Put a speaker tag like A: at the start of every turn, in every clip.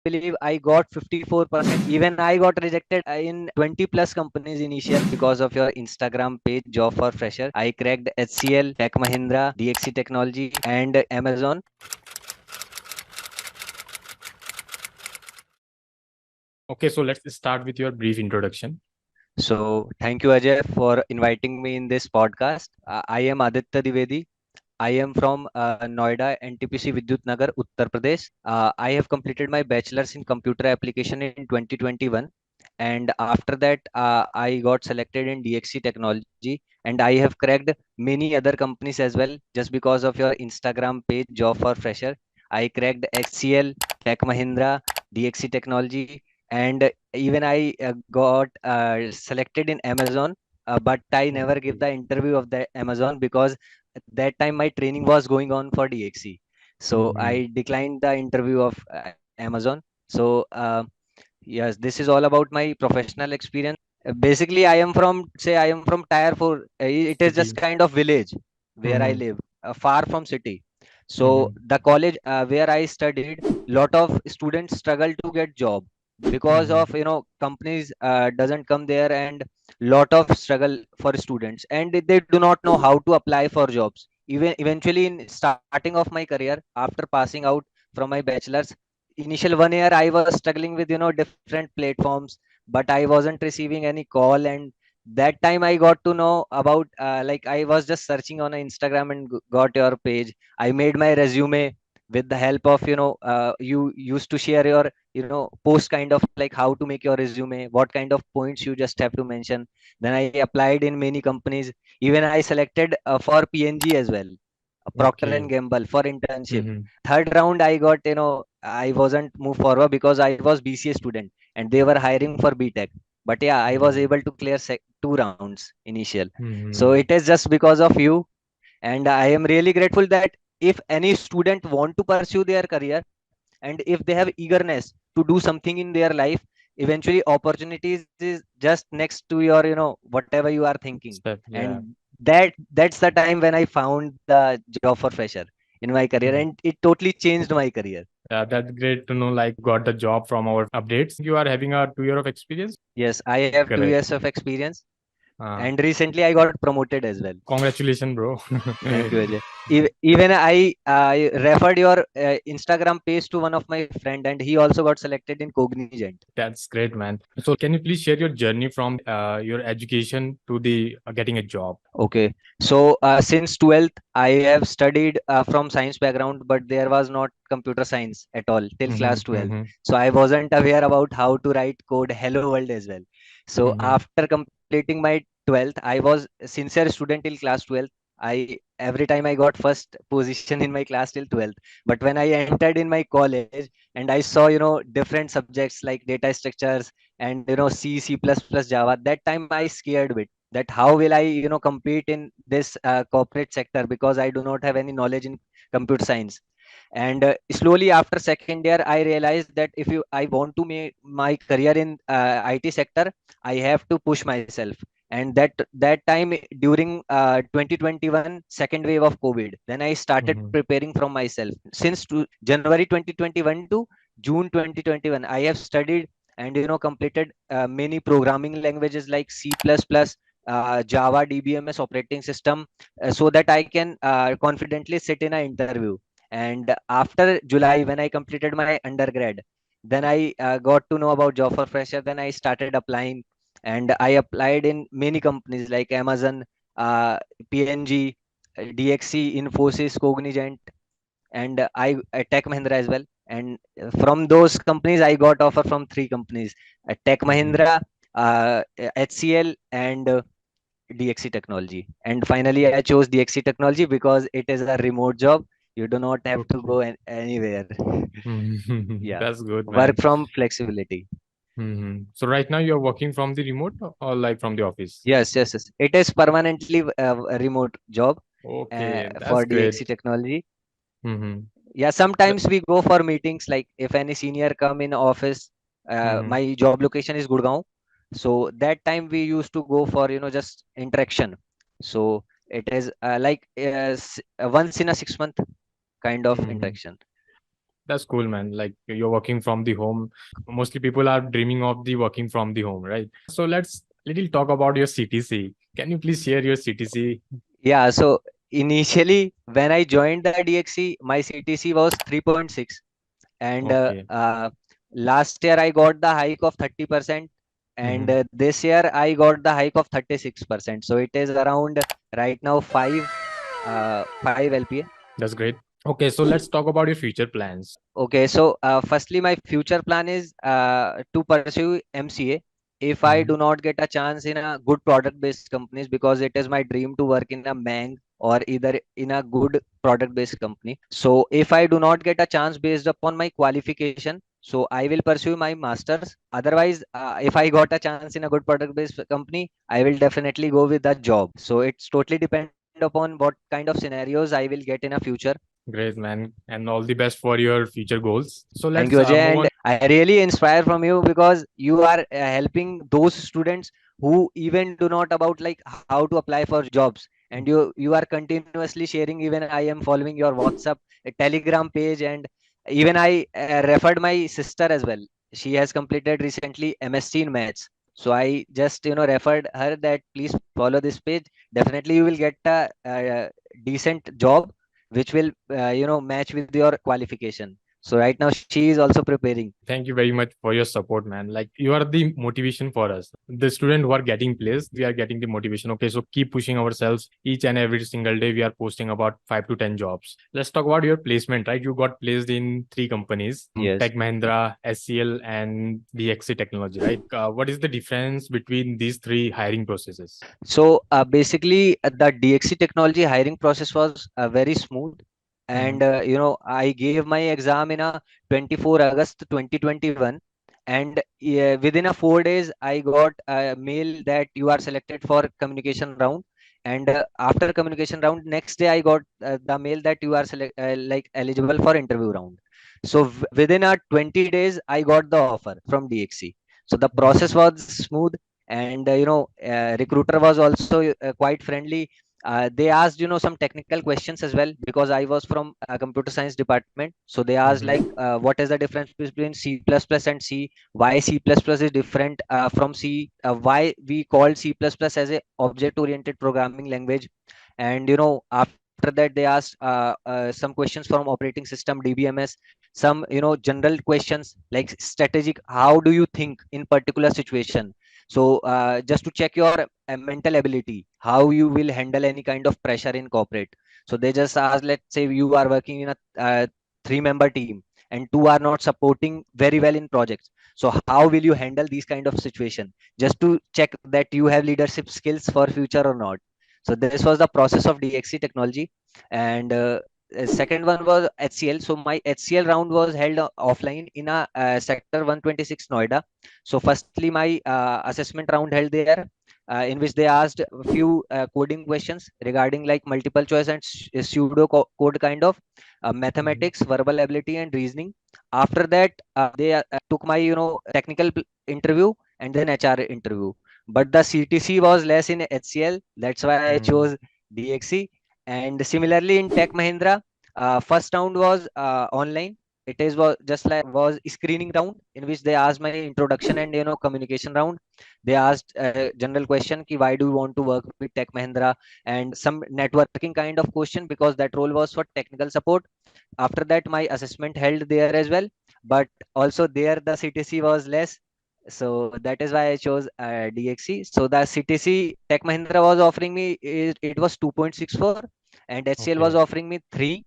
A: believe I got 54%. Even I got rejected in 20 plus companies initial because of your Instagram page, Job for Fresher. I cracked HCL, Tech Mahindra, DXC Technology, and Amazon.
B: Okay, so let's start with your brief introduction.
A: So thank you, Ajay, for inviting me in this podcast. I am Aditya Divedi. I am from Noida, NTPC Vidyut Nagar, Uttar Pradesh. I have completed my bachelor's in computer application in 2021, and after that, I got selected in DXC Technology, and I have cracked many other companies as well just because of your Instagram page, Job for Fresher. I cracked HCL, Tech Mahindra, DXC Technology, and even I got selected in Amazon. But I never give
B: Okay.
A: the interview of the Amazon because at that time my training was going on for DXC, so
B: Mm-hmm.
A: I declined the interview of Amazon. So yes, this is all about my professional experience. Basically I am from, say, I am from tier 4. It is just
B: City.
A: kind of village where I
B: Mm-hmm.
A: live, far from city. So
B: Mm-hmm.
A: the college where I studied, lot of students struggle to get job because
B: Mm-hmm.
A: of, companies doesn't come there, and lot of struggle for students, and they do not know how to apply for jobs. Even eventually in starting of my career, after passing out from my bachelor's, initial 1 year I was struggling with, different platforms, but I wasn't receiving any call. And that time I got to know about, like, I was just searching on Instagram and got your page. I made my resume with the help of, you used to share your, post kind of like how to make your resume, what kind of points you just have to mention. Then I applied in many companies. Even I selected for PNG as well, Procter and
B: Okay.
A: Gamble, for internship.
B: Mm-hmm.
A: Third round I got, I wasn't moved forward because I was BCA student and they were hiring for BTech. But yeah, I was
B: Mm-hmm.
A: able to clear 2 rounds initial. So
B: Mm-hmm.
A: it is just because of you, and I am really grateful that if any student want to pursue their career, and if they have eagerness to do something in their life, eventually opportunities is just next to your, whatever you are thinking.
B: Step. Yeah.
A: And that's the time when I found the job for fresher in my career,
B: Mm.
A: and it totally changed my career.
B: Yeah, that's great to know. Like, got the job from our updates. You are having a 2 year of experience.
A: Yes, I have two
B: Correct.
A: years of experience,
B: Uh,
A: and recently I got promoted as well.
B: Congratulations, bro.
A: Thank you, Ajay. Even I referred your Instagram page to one of my friend, and he also got selected in Cognizant.
B: That's great, man. So, can you please share your journey from your education to the getting a job?
A: Okay, so since 12th, I have studied from science background, but there was not computer science at all till
B: Mm-hmm.
A: class 12th.
B: Mm-hmm.
A: So I wasn't aware about how to write code Hello World as well. So
B: Mm-hmm.
A: after completing my 12th, I was a sincere student till class 12th. I every time I got first position in my class till 12th. But when I entered in my college and I saw, different subjects like data structures and, C, C++, Java, that time I scared bit that how will I, compete in this corporate sector because I do not have any knowledge in computer science. And slowly after second year I realized that if you I want to make my career in IT sector, I have to push myself. And that time during 2021 second wave of COVID, then I started
B: Mm-hmm.
A: preparing from myself since January 2021 to June 2021. I have studied and, completed many programming languages like C++, Java, DBMS operating system, so that I can confidently sit in an interview. And after July, when I completed my undergrad, then I got to know about job for fresher. Then I started applying, and I applied in many companies like Amazon, uh, PNG, DXC, Infosys, Cognizant, and I Tech Mahindra as well. And from those companies, I got offer from three companies: Tech
B: Mm-hmm.
A: Mahindra, HCL, and DXC Technology. And finally, I chose DXC Technology because it is a remote job. You do not have to
B: Okay.
A: go anywhere. Yeah,
B: That's good,
A: work
B: man.
A: from flexibility.
B: So right now you're working from the remote or like from the office?
A: Yes, yes, yes. It is permanently a remote job
B: Okay,
A: for
B: that's
A: DXC
B: great.
A: Technology.
B: Mm-hmm.
A: Yeah, sometimes we go for meetings. Like if any senior come in office,
B: Mm-hmm.
A: my job location is Gurgaon. So that time we used to go for, just interaction. So it is like once in a 6 month kind of
B: Mm-hmm.
A: interaction.
B: That's cool, man. Like you're working from the home. Mostly people are dreaming of the working from the home, right? So let's little talk about your CTC. Can you please share your CTC?
A: Yeah, so initially when I joined the DXC, my CTC was 3.6, and
B: Okay.
A: last year I got the hike of 30%, and
B: Mm-hmm.
A: this year I got the hike of 36%. So it is around right now 5 LPA.
B: That's great. Okay, so let's talk about your future plans.
A: Okay, so firstly, my future plan is to pursue MCA. If I
B: Mm-hmm.
A: do not get a chance in a good product-based companies, because it is my dream to work in a Mang or either in a good product-based company. So if I do not get a chance based upon my qualification, so I will pursue my masters. Otherwise, if I got a chance in a good product-based company, I will definitely go with the job. So it's totally depend upon what kind of scenarios I will get in a future.
B: Great, man, and all the best for your future goals. So
A: Thank
B: let's
A: you, Ajay.
B: move
A: And
B: on.
A: I really inspire from you because you are helping those students who even do not about like how to apply for jobs. And you are continuously sharing. Even I am following your WhatsApp, Telegram page, and even I referred my sister as well. She has completed recently MSc in maths. So I just referred her that please follow this page. Definitely you will get a decent job which will match with your qualification. So right now she is also preparing.
B: Thank you very much for your support, man. Like you are the motivation for us. The student who are getting placed, we are getting the motivation. Okay, so keep pushing ourselves each and every single day. We are posting about 5 to 10 jobs. Let's talk about your placement, right? You got placed in three companies,
A: Yes.
B: Tech Mahindra, SCL, and DXC Technology, right? What is the difference between these three hiring processes?
A: So basically, the DXC technology hiring process was very smooth,
B: Mm-hmm.
A: and I gave my exam in a 24 August 2021, and within a 4 days I got a mail that you are selected for communication round, and after communication round, next day I got the mail that you are like eligible for interview round. So within a 20 days I got the offer from DXC. So the process was smooth, and recruiter was also quite friendly. They asked some technical questions as well, because I was from computer science department. So they asked like what is the difference between C++ and C, why C++ is different from C, why we call C++ as a object oriented programming language. And after that they asked some questions from operating system, DBMS, some general questions like strategic, how do you think in particular situation. So just to check your mental ability, how you will handle any kind of pressure in corporate. So they just ask, let's say you are working in a 3-member team and two are not supporting very well in projects. So how will you handle these kind of situation, just to check that you have leadership skills for future or not. So this was the process of DXC technology. And second one was HCL. So my HCL round was held offline in a sector 126 Noida. So firstly, my assessment round held there, in which they asked a few coding questions regarding like multiple choice and pseudo code kind of
B: Mm-hmm.
A: mathematics, verbal ability, and reasoning. After that, they took my technical interview and then HR interview. But the CTC was less in HCL. That's why I chose DXC. And similarly in Tech Mahindra, first round was online. It is was just like was screening round, in which they asked my introduction and communication round. They asked a general question ki why do you want to work with Tech Mahindra, and some networking kind of question, because that role was for technical support. After that my assessment held there as well, but also there the CTC was less. So that is why I chose DXC. So the CTC Tech Mahindra was offering me, it was 2.64, and HCL was
B: Okay.
A: offering me 3.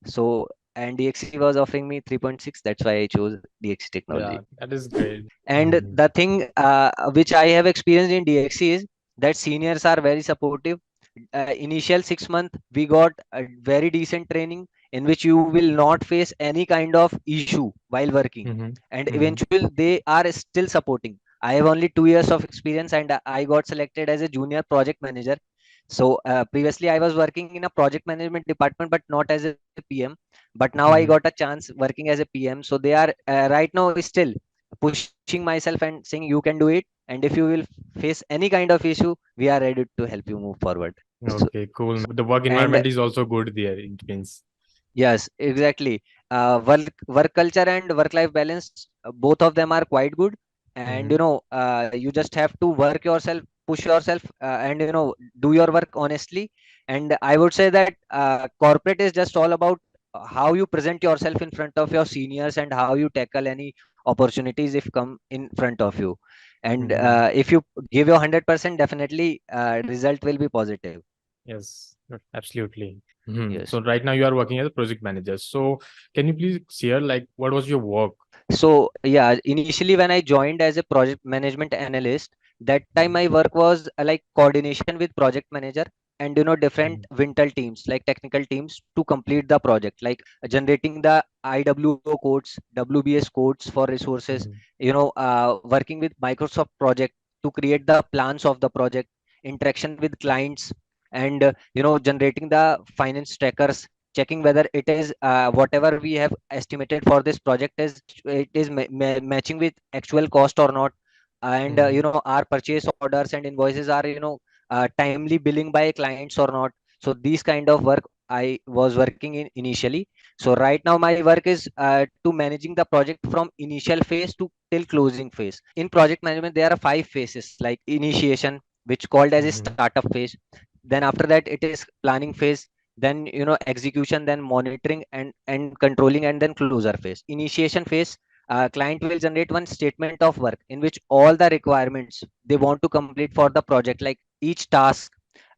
A: So and DXC was offering me 3.6. That's why I chose DXC
B: Yeah,
A: technology.
B: that is great.
A: And
B: Mhm.
A: the thing which I have experienced in DXC is that seniors are very supportive. Initial 6 month we got a very decent training, in which you will not face any kind of issue while working,
B: Mhm.
A: and
B: Mhm.
A: eventually they are still supporting. I have only 2 years of experience, and I got selected as a junior project manager. So previously I was working in a project management department, but not as a PM. But now I got a
B: Mhm.
A: chance working as a PM. So they are right now still pushing myself and saying you can do it, and if you will face any kind of issue, we are ready to help you move forward. So,
B: Okay, cool. The work
A: and
B: environment is also good there. It means.
A: yes, exactly. work culture and work life balance, both of them are quite good. And
B: Mm-hmm.
A: you just have to work yourself, push yourself, and do your work honestly. And I would say that corporate is just all about how you present yourself in front of your seniors and how you tackle any opportunities if come in front of you. And
B: Mm-hmm.
A: if you give your 100%, definitely result will be positive.
B: Yes, absolutely. Mhm.
A: Yes.
B: So right now you are working as a project manager. So can you please share like what was your work?
A: So yeah, initially when I joined as a project management analyst, that time
B: Mhm.
A: my work was like coordination with project manager and different
B: Mhm.
A: winter teams, like technical teams, to complete the project, like generating the IWO codes, WBS codes for resources,
B: Mhm.
A: working with Microsoft project to create the plans of the project, interaction with clients, and generating the finance trackers, checking whether it is whatever we have estimated for this project is it is matching with actual cost or not. And
B: Mhm.
A: our purchase orders and invoices are timely billing by clients or not. So these kind of work I was working in initially. So right now my work is to managing the project from initial phase to till closing phase. In project management there are 5 phases, like initiation, which called as a
B: Mhm.
A: startup phase. Then after that it is planning phase, then execution, then monitoring and controlling, and then closer phase. Initiation phase, client will generate one statement of work in which all the requirements they want to complete for the project, like each task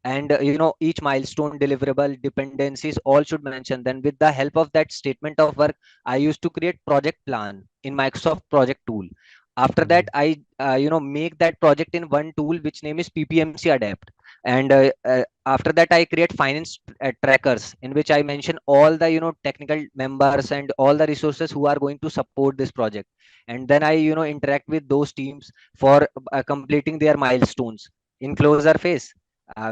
A: and each milestone, deliverable, dependencies, all should mention. Then with the help of that statement of work, I used to create project plan in Microsoft project tool. After that
B: Mhm.
A: I make that project in one tool which name is PPMC adapt. And after that I create finance trackers in which I mention all the technical members and all the resources who are going to support this project. And then I interact with those teams for completing their milestones. In closer phase,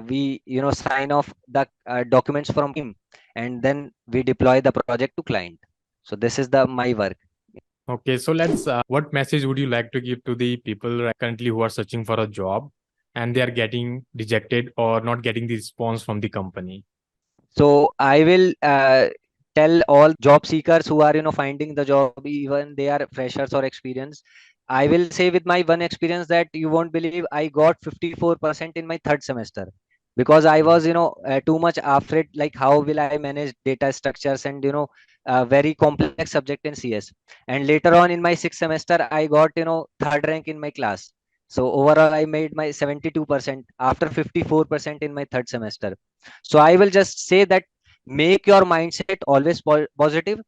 A: we sign off the documents from team, and then we deploy the project to client. So this is the my work.
B: Okay, so let's what message would you like to give to the people currently who are searching for a job and they are getting rejected or not getting the response from the company?
A: So I will tell all job seekers who are finding the job, even they are freshers or experienced. I will say with my one experience that you won't believe I got 54% in my third semester, because I
B: Mhm.
A: was too much afraid, like how will I manage data structures and very complex subject in CS. And later on in my sixth semester I got third rank in my class. So overall I made my 72% after 54% in my third semester. So I will just say that make your mindset always positive.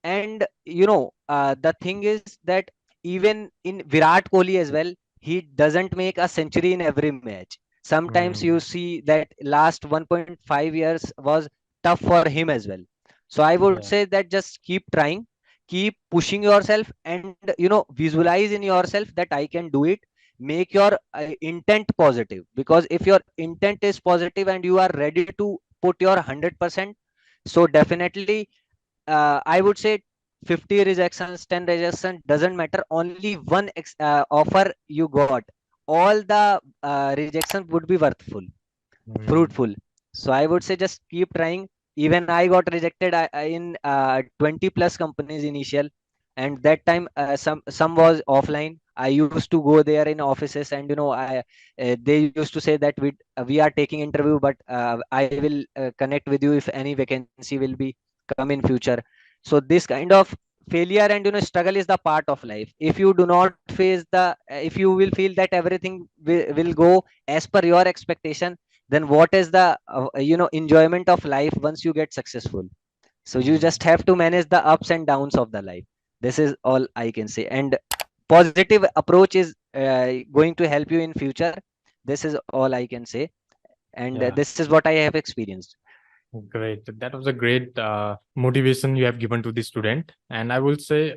A: And the thing is that even in Virat Kohli as well, he doesn't make a century in every match. Sometimes you
B: Mhm.
A: see that last 1.5 years was tough for him as well. So I would
B: Yeah.
A: say that just keep trying, keep pushing yourself, and visualize in yourself that I can do it. Make your intent positive, because if your intent is positive and you are ready to put your 100%, so definitely I would say 50 rejections, 10 rejections doesn't matter. Only one offer you got, all the rejection would be worthful,
B: Mhm.
A: fruitful. So I would say just keep trying. Even I got rejected in 20 plus companies initial, and that time some was offline. I used to go there in offices, and they used to say that we are taking interview, but I will connect with you if any vacancy will be come in future. So this kind of failure and struggle is the part of life. If you do not face the if you will feel that everything will go as per your expectation, then what is the enjoyment of life once you get successful? So you
B: Mhm.
A: just have to manage the ups and downs of the life. This is all I can say. And positive approach is going to help you in future. This is all I can say. And
B: Yeah.
A: this is what I have experienced.
B: Great. That was a great motivation you have given to the student. And I will say,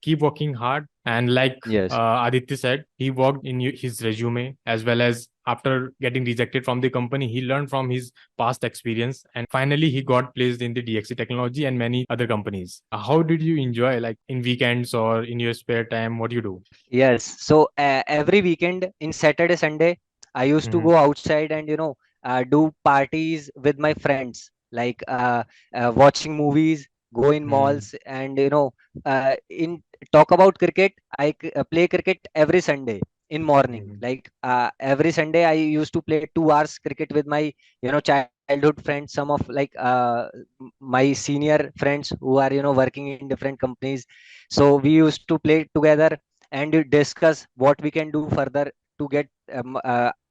B: keep working hard. And like
A: Yes.
B: Aditya said, he worked in his resume as well as after getting rejected from the company, he learned from his past experience. And finally, he got placed in the DXC technology and many other companies. How did you enjoy, like in weekends or in your spare time? What do you do?
A: Yes. So every weekend in Saturday, Sunday, I used to
B: Mm-hmm.
A: go outside and do parties with my friends, like watching movies, go in
B: Hmm.
A: malls, and in talk about cricket, play cricket every Sunday in morning.
B: Hmm.
A: Like every Sunday I used to play 2 hours cricket with my childhood friends, some of like my senior friends who are working in different companies. So we used to play together and discuss what we can do further to get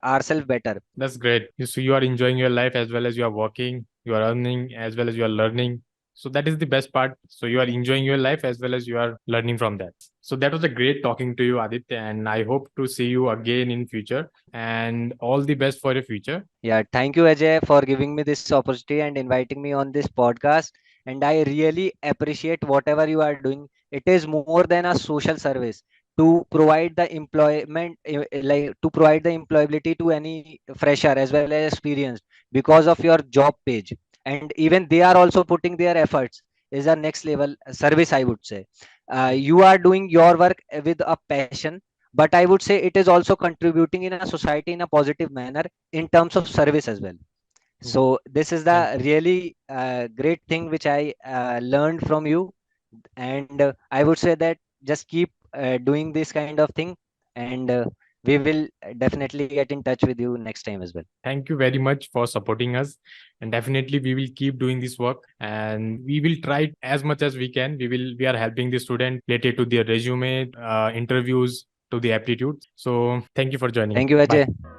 A: ourselves better.
B: That's great. So you are enjoying your life as well as you are working, you are earning as well as you are learning. So that is the best part. So you are enjoying your life as well as you are learning from that. So that was a great talking to you, Aditya, and I hope to see you again in future. And all the best for your future.
A: Yeah, thank you, Ajay, for giving me this opportunity and inviting me on this podcast. And I really appreciate whatever you are doing. It is more than a social service to provide the employment, like to provide the employability to any fresher as well as experienced because of your job page. And even they are also putting their efforts. Is a next level service, I would say. You are doing your work with a passion, but I would say it is also contributing in a society in a positive manner in terms of service as well.
B: Mhm.
A: So this is the
B: Thank you.
A: really great thing which I learned from you, and I would say that just keep doing this kind of thing, and we will definitely get in touch with you next time as well.
B: Thank you very much for supporting us. And definitely we will keep doing this work and we will try as much as we can. We are helping the student related to their resume, interviews, to the aptitude. So thank you for joining.
A: Thank you,
B: Bye.
A: Ajay.